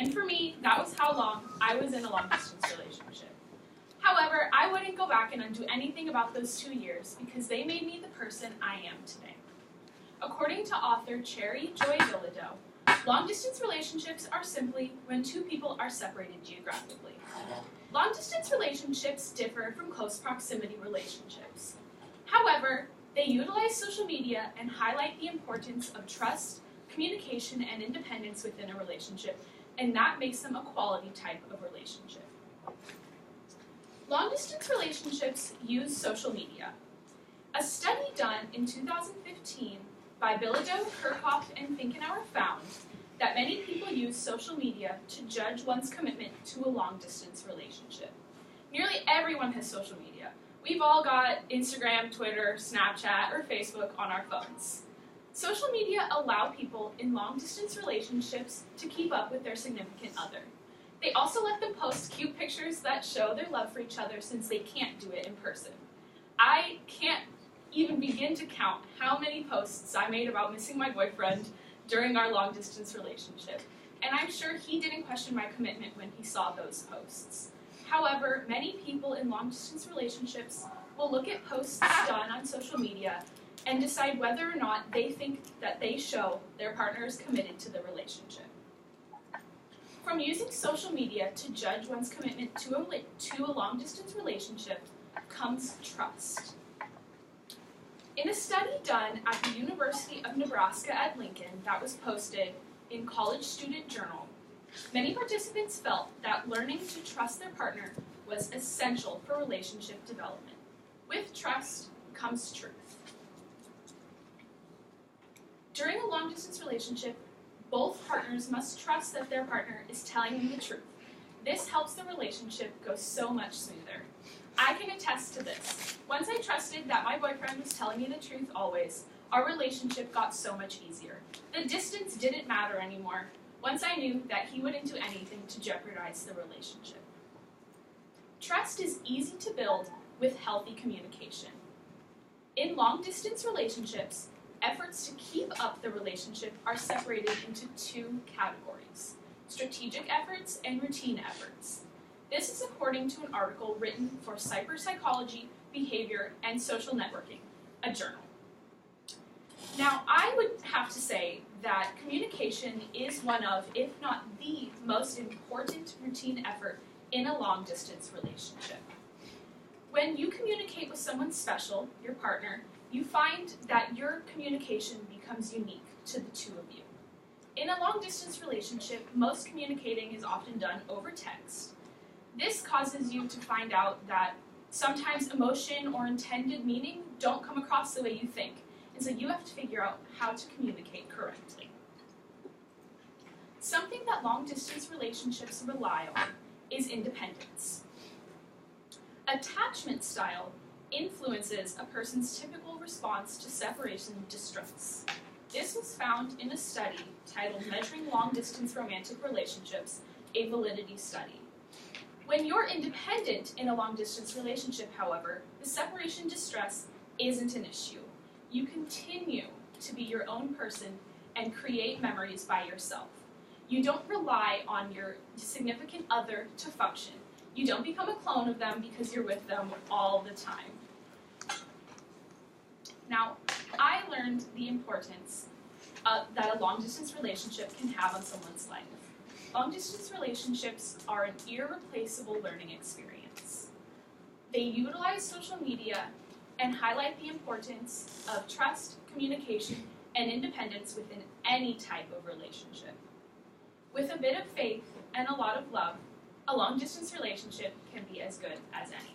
And for me, that was how long I was in a long-distance relationship. However, I wouldn't go back and undo anything about those 2 years because they made me the person I am today. According to author Cherry Joy Bilodeau, long-distance relationships are simply when two people are separated geographically. Long-distance relationships differ from close proximity relationships. However, they utilize social media and highlight the importance of trust, communication, and independence within a relationship, and that makes them a quality type of relationship. Long-distance relationships use social media. A study done in 2015 by Bilodeau, Kirchhoff, and Finkenauer found that many people use social media to judge one's commitment to a long-distance relationship. Nearly everyone has social media. We've all got Instagram, Twitter, Snapchat, or Facebook on our phones. Social media allow people in long-distance relationships to keep up with their significant other. They also let them post cute pictures that show their love for each other since they can't do it in person. I can't even begin to count how many posts I made about missing my boyfriend during our long-distance relationship, and I'm sure he didn't question my commitment when he saw those posts. However, many people in long-distance relationships will look at posts done on social media and decide whether or not they think that they show their partner is committed to the relationship. From using social media to judge one's commitment to a long-distance relationship comes trust. In a study done at the University of Nebraska at Lincoln that was posted in College Student Journal, many participants felt that learning to trust their partner was essential for relationship development. With trust comes truth. During a long-distance relationship, both partners must trust that their partner is telling them the truth. This helps the relationship go so much smoother. I can attest to this. Once I trusted that my boyfriend was telling me the truth always, our relationship got so much easier. The distance didn't matter anymore once I knew that he wouldn't do anything to jeopardize the relationship. Trust is easy to build with healthy communication. In long-distance relationships, efforts to keep up the relationship are separated into two categories: strategic efforts and routine efforts. This is according to an article written for Cyberpsychology, Behavior, and Social Networking, a journal. Now, I would have to say that communication is one of, if not the most important routine effort in a long-distance relationship. When you communicate with someone special, your partner, you find that your communication becomes unique to the two of you. In a long-distance relationship, most communicating is often done over text. This causes you to find out that sometimes emotion or intended meaning don't come across the way you think, and so you have to figure out how to communicate correctly. Something that long-distance relationships rely on is independence. Attachment style influences a person's typical response to separation distress. This was found in a study titled Measuring Long-Distance Romantic Relationships, a Validity Study. When you're independent in a long-distance relationship, however, the separation distress isn't an issue. You continue to be your own person and create memories by yourself. You don't rely on your significant other to function. You don't become a clone of them because you're with them all the time. Now, I learned the importance that a long-distance relationship can have on someone's life. Long-distance relationships are an irreplaceable learning experience. They utilize social media and highlight the importance of trust, communication, and independence within any type of relationship. With a bit of faith and a lot of love, a long-distance relationship can be as good as any.